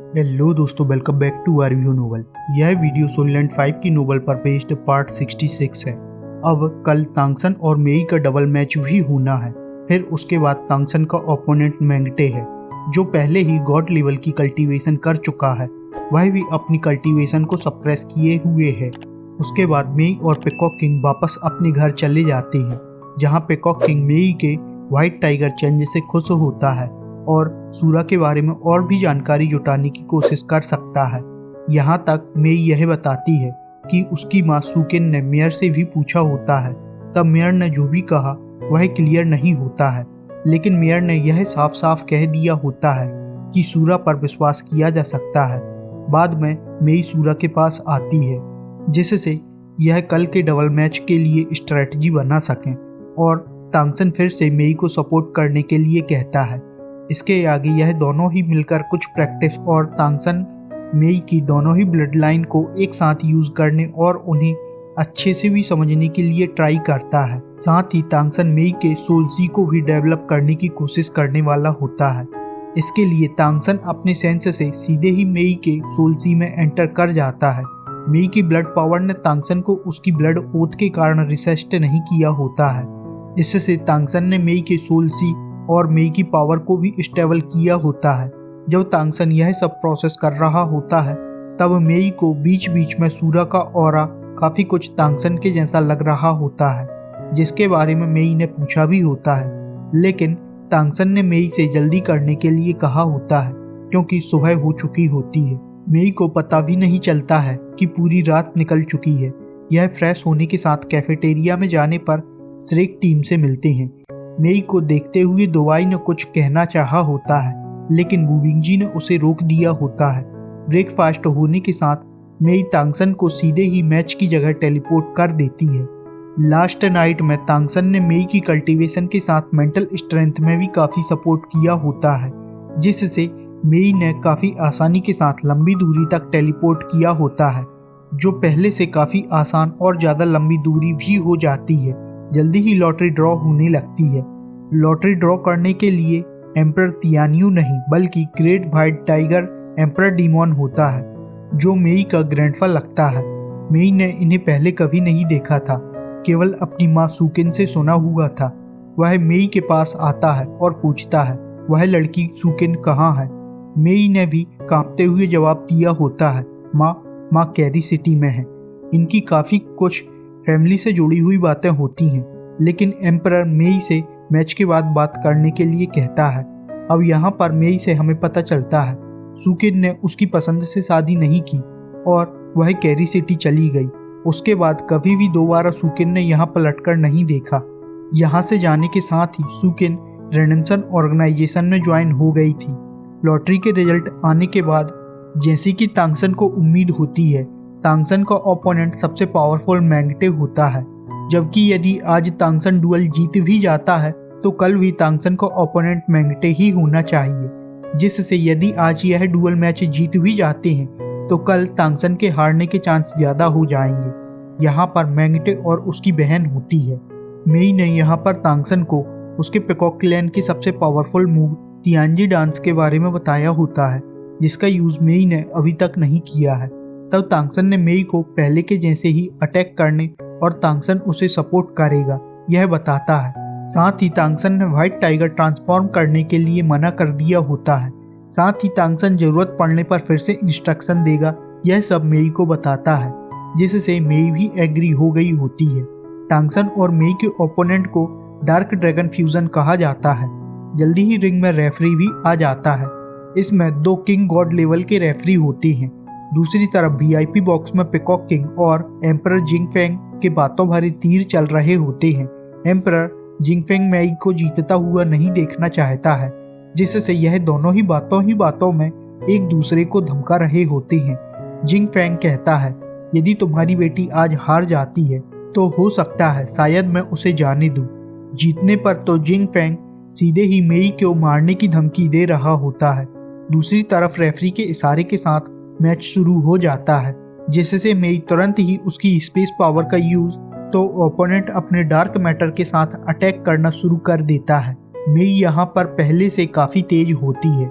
Hello दोस्तों, welcome back to our view novel. यह video सोलैंड 5 की नोवेल पर बेस्ड पार्ट 66 है। अब कल तांगसन और मेई का डबल मैच भी होना है। फिर उसके बाद तांगसन का ओपोनेंट मैंगटे है, जो पहले ही गॉड लेवल की कल्टीवेशन कर चुका है। वह भी अपनी कल्टीवेशन को सप्रेस किए हुए है। उसके बाद मेई और पिकॉक किंग वापस अपने घर चले जाते हैं, जहाँ पिकॉक किंग मेई के व्हाइट टाइगर चेंज से खुश होता है और सूरा के बारे में और भी जानकारी जुटाने की कोशिश कर सकता है। यहाँ तक मेई यह बताती है कि उसकी माँ सुकेन ने मेयर से भी पूछा होता है। तब मेयर ने जो भी कहा वह क्लियर नहीं होता है, लेकिन मेयर ने यह साफ साफ कह दिया होता है कि सूरा पर विश्वास किया जा सकता है। बाद में मेई सूरा के पास आती है, जिससे यह कल के डबल मैच के लिए स्ट्रेटजी बना सकें, और तांगसन फिर से मेई को सपोर्ट करने के लिए कहता है। इसके आगे यह दोनों ही मिलकर कुछ प्रैक्टिस और तांगसन मेई की दोनों ही ब्लड लाइन को एक साथ यूज करने और उन्हें अच्छे से भी समझने के लिए ट्राई करता है। साथ ही तांगसन मेई के सोल्सी को भी डेवलप करने की कोशिश करने वाला होता है। इसके लिए तांगसन अपने सेंस से सीधे ही मेई के सोल्सी में एंटर कर जाता है। मेई की ब्लड पावर ने तांगसन को उसकी ब्लड ओथ के कारण रिसेस्ट नहीं किया होता है। इससे तांगसन ने मेई के सोल्सी और मेई की पावर को भी स्टेबल किया होता है। जब तांगसन यह सब प्रोसेस कर रहा होता है, तब मेई को बीच बीच में सूरा का ऑरा काफी कुछ तांगसन के जैसा लग रहा होता है, जिसके बारे में मेई ने पूछा भी होता है। लेकिन तांगसन ने मेई से जल्दी करने के लिए कहा होता है, क्योंकि सुबह हो चुकी होती है। मेई को पता भी नहीं चलता है कि पूरी रात निकल चुकी है। यह फ्रेश होने के साथ कैफेटेरिया में जाने पर श्रेक टीम से मिलते हैं। मेई को देखते हुए दोवाई ने कुछ कहना चाहा होता है, लेकिन वूबिंगजी ने उसे रोक दिया होता है। ब्रेकफास्ट होने के साथ मेई तांगसन को सीधे ही मैच की जगह टेलीपोर्ट कर देती है। लास्ट नाइट में तांगसन ने मेई की कल्टीवेशन के साथ मेंटल स्ट्रेंथ में भी काफ़ी सपोर्ट किया होता है, जिससे मेई ने काफ़ी आसानी के साथ लंबी दूरी तक टेलीपोर्ट किया होता है, जो पहले से काफ़ी आसान और ज़्यादा लंबी दूरी भी हो जाती है। जल्दी ही लॉटरी ड्रॉ होने लगती है। लॉटरी ड्रॉ करने के लिए एम्परर तियान्यू नहीं, बल्कि great white tiger emperor demon होता है, जो मेई का ग्रैंडफा लगता है। मेई ने इन्हें पहले कभी नहीं देखा था, केवल अपनी माँ सुकेन से सुना हुआ था। वह मेई के पास आता है और पूछता है वह लड़की सुकेन कहाँ है। मेई ने भी कांपते हुए जवाब दिया होता है, माँ कैरी सिटी में है। इनकी काफ़ी कुछ फैमिली से जुड़ी हुई बातें होती हैं, लेकिन एम्परर मेई से मैच के बाद बात करने के लिए कहता है। अब यहाँ पर मेई से हमें पता चलता है सुकेन ने उसकी पसंद से शादी नहीं की और वह कैरी सिटी चली गई। उसके बाद कभी भी दोबारा सुकेन ने यहाँ पलटकर नहीं देखा। यहाँ से जाने के साथ ही सुकेन रेडेम्पशन ऑर्गेनाइजेशन में ज्वाइन हो गई थी। लॉटरी के रिजल्ट आने के बाद जैसे कि तांगसन को उम्मीद होती है, तांगसन का ओपोनेंट सबसे पावरफुल मैंगटे होता है। जबकि यदि आज तांगसन डुअल जीत भी जाता है, तो कल भी तांगसन का ओपोनेंट मैंगटे ही होना चाहिए, जिससे यदि आज यह डुअल मैच जीत भी जाते हैं, तो कल तांगसन के हारने के चांस ज़्यादा हो जाएंगे। यहाँ पर मैंगटे और उसकी बहन होती है। मेई ने यहाँ पर तांगसन को उसके पिकॉक क्लैन के सबसे पावरफुल मूव तियानजी डांस के बारे में बताया होता है, जिसका यूज़ मेई ने अभी तक नहीं किया है। तब तांगसन ने मेई को पहले के जैसे ही अटैक करने और तांगसन उसे सपोर्ट करेगा यह बताता है। साथ ही तांगसन ने व्हाइट टाइगर ट्रांसफॉर्म करने के लिए मना कर दिया होता है। साथ ही तांगसन जरूरत पड़ने पर फिर से इंस्ट्रक्शन देगा, यह सब मेई को बताता है, जिससे मेई भी एग्री हो गई होती है। तांगसन और मेई के ओपोनेंट को डार्क ड्रैगन फ्यूजन कहा जाता है। जल्दी ही रिंग में रेफरी भी आ जाता है। इसमें 2 किंग गॉड लेवल के रेफरी होते हैं। दूसरी तरफ वीआईपी बॉक्स में पिकॉक किंग और एम्परर जिंगफेंग के बातों भरे तीर चल रहे होते हैं। एम्परर जिंगफेंग मेई को जीतता हुआ नहीं देखना चाहता है, जिससे यह दोनों ही बातों में एक दूसरे को धमका रहे होते हैं। जिंगफेंग कहता है, यदि तुम्हारी बेटी आज हार जाती है तो हो सकता है शायद मैं उसे जाने दूं। जीतने पर तो जिंगफेंग सीधे ही मेई को मारने की धमकी दे रहा होता है। दूसरी तरफ रेफरी के इशारे के साथ मैच शुरू हो जाता है, जिससे मेई तुरंत ही उसकी स्पेस पावर का यूज तो ओपोनेंट अपने डार्क मैटर के साथ अटैक करना शुरू कर देता है। मेई यहाँ पर पहले से काफ़ी तेज होती है।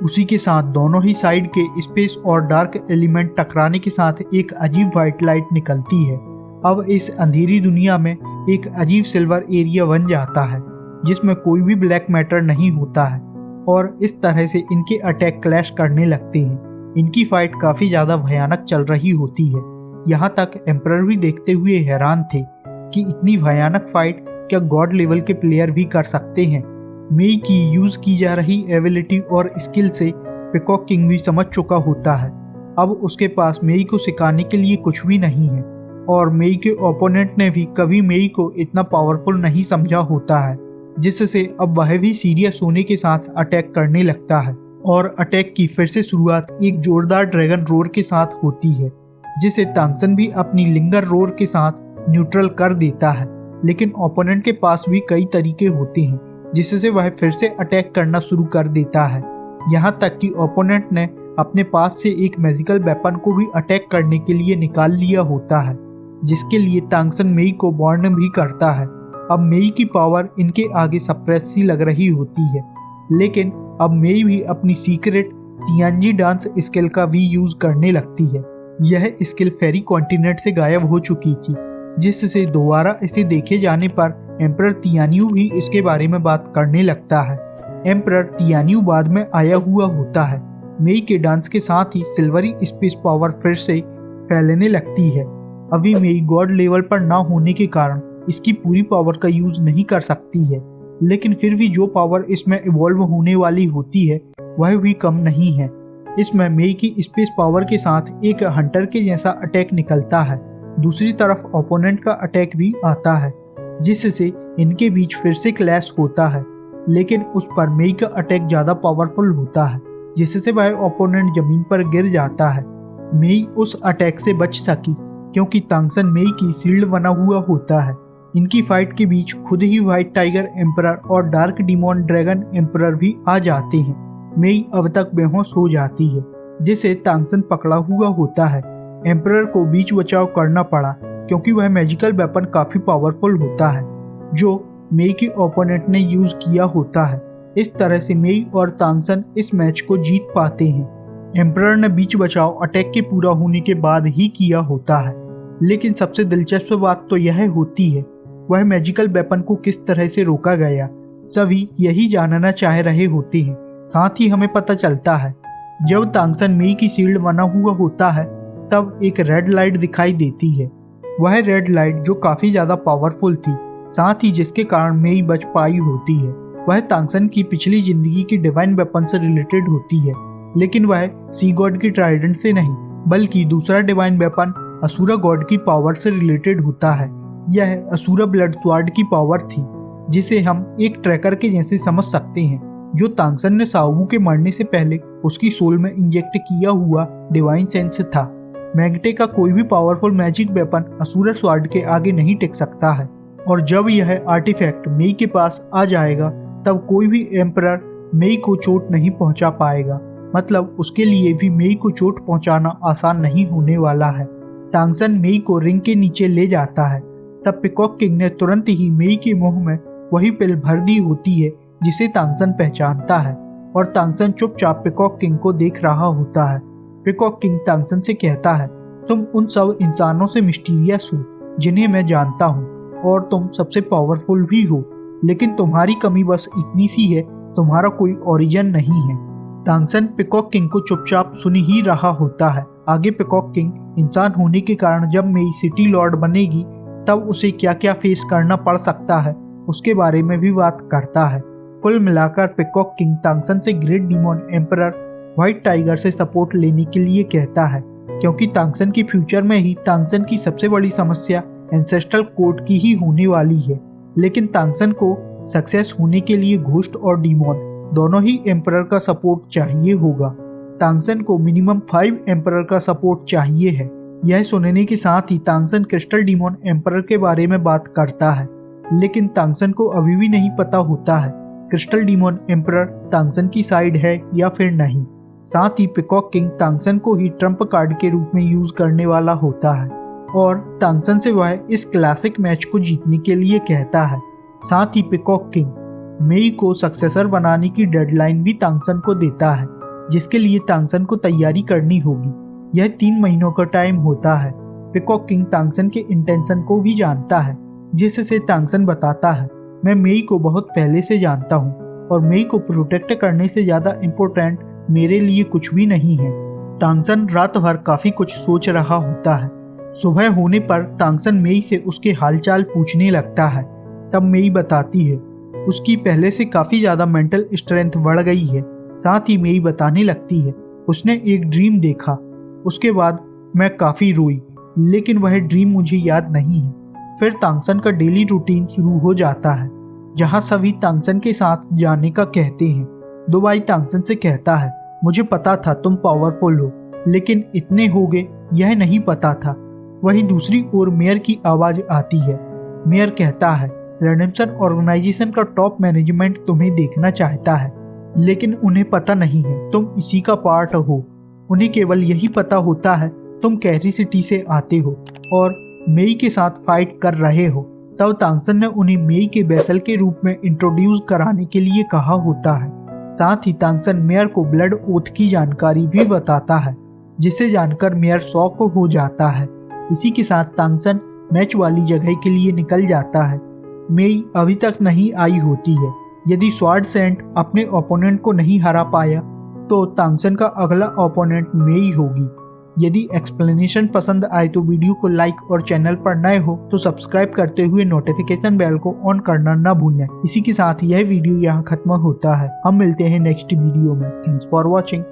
उसी के साथ दोनों ही साइड के स्पेस और डार्क एलिमेंट टकराने के साथ एक अजीब व्हाइट लाइट निकलती है। अब इस अंधेरी दुनिया में एक अजीब सिल्वर एरिया बन जाता है जिसमें कोई भी ब्लैक मैटर नहीं होता है और इस तरह से इनके अटैक क्लैश करने लगते हैं। इनकी फाइट काफ़ी ज़्यादा भयानक चल रही होती है। यहाँ तक एम्परर भी देखते हुए हैरान थे कि इतनी भयानक फाइट क्या गॉड लेवल के प्लेयर भी कर सकते हैं। मेई की यूज़ की जा रही एबिलिटी और स्किल से पीकॉक किंग भी समझ चुका होता है। अब उसके पास मेई को सिखाने के लिए कुछ भी नहीं है और मेई के ओपोनेंट ने भी कभी मेई को इतना पावरफुल नहीं समझा होता है, जिससे अब वह भी सीरियस होने के साथ अटैक करने लगता है। और अटैक की फिर से शुरुआत एक जोरदार ड्रैगन रोर के साथ होती है जिसे तांगसन भी अपनी लिंगर रोर के साथ न्यूट्रल कर देता है। लेकिन ओपोनेंट के पास भी कई तरीके होते हैं जिससे वह फिर से अटैक करना शुरू कर देता है। यहाँ तक कि ओपोनेंट ने अपने पास से एक मैजिकल वेपन को भी अटैक करने के लिए निकाल लिया होता है, जिसके लिए तांगसन मेई को वार्न भी करता है। अब मेई की पावर इनके आगे सप्रेस सी लग रही होती है, लेकिन अब मेई भी अपनी सीक्रेट तियानजी डांस स्किल का भी यूज करने लगती है। यह स्किल फेरी कॉन्टिनेंट से गायब हो चुकी थी, जिससे दोबारा इसे देखे जाने पर एम्परर तियान्यू भी इसके बारे में बात करने लगता है। एम्परर तियान्यू बाद में आया हुआ होता है। मेई के डांस के साथ ही सिल्वरी स्पेस पावर फिर से फैलने लगती है। अभी मेई गॉड लेवल पर ना होने के कारण इसकी पूरी पावर का यूज नहीं कर सकती है, लेकिन फिर भी जो पावर इसमें इवॉल्व होने वाली होती है वह भी कम नहीं है। इसमें मेई की स्पेस पावर के साथ एक हंटर के जैसा अटैक निकलता है। दूसरी तरफ ओपोनेंट का अटैक भी आता है, जिससे इनके बीच फिर से क्लैश होता है, लेकिन उस पर मेई का अटैक ज़्यादा पावरफुल होता है, जिससे वह ओपोनेंट जमीन पर गिर जाता है। मेई उस अटैक से बच सकी क्योंकि तांगसन मेई की शील्ड बना हुआ होता है। इनकी फाइट के बीच खुद ही व्हाइट टाइगर एम्परर और डार्क डिमोन ड्रैगन एम्परर भी आ जाते हैं। मेई अब तक बेहोश हो जाती है, जिसे तांगसन पकड़ा हुआ होता है। एम्परर को बीच बचाव करना पड़ा क्योंकि वह मैजिकल वेपन काफी पावरफुल होता है जो मेई के ओपोनेंट ने यूज किया होता है। इस तरह से मेई और तांगसन इस मैच को जीत पाते हैं। एम्परर ने बीच बचाव अटैक के पूरा होने के बाद ही किया होता है, लेकिन सबसे दिलचस्प बात तो यह होती है वह मैजिकल वेपन को किस तरह से रोका गया। सभी यही जानना चाह रहे होते हैं। साथ ही हमें पता चलता है जब तांगसन मेई की शील्ड बना हुआ होता है तब एक रेड लाइट दिखाई देती है। वह रेड लाइट जो काफी ज्यादा पावरफुल थी, साथ ही जिसके कारण मेई बच पाई होती है, वह तांगसन की पिछली जिंदगी की डिवाइन वेपन से रिलेटेड होती है, लेकिन वह सी गॉड की ट्राइडेंट से नहीं बल्कि दूसरा डिवाइन वेपन असुरा गॉड की पावर से रिलेटेड होता है। यह असुरा ब्लड स्वॉर्ड की पावर थी, जिसे हम एक ट्रैकर के जैसे समझ सकते हैं, जो तांगसन ने साओबू के मरने से पहले उसकी सोल में इंजेक्ट किया हुआ डिवाइन सेंस था। मैग्टे का कोई भी powerful magic weapon Asura sword के आगे नहीं टिक सकता है, और जब यह आर्टिफैक्ट मेई के पास आ जाएगा तब कोई भी एम्परर मेई को चोट नहीं पहुंचा पाएगा। मतलब उसके लिए भी मेई को चोट पहुंचाना आसान नहीं होने वाला है। तांगसन मेई को रिंग के नीचे ले जाता है, तब पीकॉक किंग ने तुरंत ही मेई के मुंह में वही पिल भर दी होती है जिसे तांगसन पहचानता है, और तांगसन चुपचाप पीकॉक किंग को देख रहा होता है। पीकॉक किंग तांगसन से कहता है, तुम उन सब इंसानों से मिस्टीरियस हो जिन्हें मैं जानता हूँ, और तुम सबसे पावरफुल भी हो, लेकिन तुम्हारी कमी बस इतनी सी है, तुम्हारा कोई ओरिजिन नहीं है। तांगसन पीकॉक किंग को चुपचाप सुन ही रहा होता है। आगे पीकॉक किंग इंसान होने के कारण जब मेई सिटी लॉर्ड बनेगी तब उसे क्या क्या फेस करना पड़ सकता है उसके बारे में भी बात करता है। कुल मिलाकर पीकॉक किंग तांगसन से great demon emperor white tiger से सपोर्ट लेने के लिए कहता है, क्योंकि तांगसन के फ्यूचर में ही तांगसन की सबसे बड़ी समस्या एंसेस्ट्रल कोड की ही होने वाली है। लेकिन तांगसन को सक्सेस होने के लिए घोस्ट और डिमोन दोनों ही एम्परर का सपोर्ट चाहिए होगा। तांगसन को मिनिमम 5 एम्परर का सपोर्ट चाहिए है। यह सुनने के साथ ही तांगसन क्रिस्टल डिमोन एम्परर के बारे में बात करता है, लेकिन तांगसन को अभी भी नहीं पता होता है क्रिस्टल डिमोन एम्परर तांगसन की साइड है या फिर नहीं। साथ ही पीकॉक किंग तांगसन को ही ट्रम्प कार्ड के रूप में यूज करने वाला होता है, और तांगसन से वह इस क्लासिक मैच को जीतने के लिए कहता है। साथ ही पीकॉक किंग मेई को सक्सेसर बनाने की डेडलाइन भी तांगसन को देता है। जिसके लिए तांगसन को तैयारी करनी होगी। यह 3 महीनों का टाइम होता है। पीकॉक किंग तांगसन के इंटेंशन को भी जानता है, जिससे तांगसन बताता है, मैं मेई को बहुत पहले से जानता हूँ और मेई को प्रोटेक्ट करने से ज्यादा इम्पोर्टेंट मेरे लिए कुछ भी नहीं है। तांगसन रात भर काफी कुछ सोच रहा होता है। सुबह होने पर तांगसन मेई से उसके हालचाल पूछने लगता है। तब मेई बताती है उसकी पहले से काफी ज्यादा मेंटल स्ट्रेंथ बढ़ गई है। साथ ही मेई बताने लगती है उसने एक ड्रीम देखा, उसके बाद मैं काफी रोई, लेकिन वह ड्रीम मुझे याद नहीं है। फिर तांगसन का डेली रूटीन शुरू हो जाता है, जहाँ सभी तांगसन के साथ जाने का कहते हैं। दोबाई तांगसन से कहता है, मुझे पता था तुम पावरफुल हो, लेकिन इतने हो गए यह नहीं पता था। वहीं दूसरी ओर मेयर की आवाज आती है। मेयर कहता है, रेडेम्पशन ऑर्गेनाइजेशन का टॉप मैनेजमेंट तुम्हें देखना चाहता है, लेकिन उन्हें पता नहीं है तुम इसी का पार्ट हो। उन्हें केवल यही पता होता है तुम कैरी सिटी से आते हो और मेई के साथ फाइट कर रहे हो। तब तांगसन ने उन्हें मेई के बेसल के रूप में इंट्रोड्यूस कराने के लिए कहा होता है। साथ ही तांगसन मेयर को ब्लड ओथ की जानकारी भी बताता है, जिसे जानकर मेयर शॉक हो जाता है। इसी के साथ तांगसन मैच वाली जगह के लिए निकल जाता है। मेई अभी तक नहीं आई होती है। यदि स्वॉर्ड सेंट अपने ओपोनेंट को नहीं हरा पाया तो तांगसन का अगला ओपोनेंट मेई होगी। यदि एक्सप्लेनेशन पसंद आए तो वीडियो को लाइक और चैनल पर नए हो तो सब्सक्राइब करते हुए नोटिफिकेशन बेल को ऑन करना न भूलें। इसी के साथ यह वीडियो यहाँ खत्म होता है। हम मिलते हैं नेक्स्ट वीडियो में। Thanks for watching.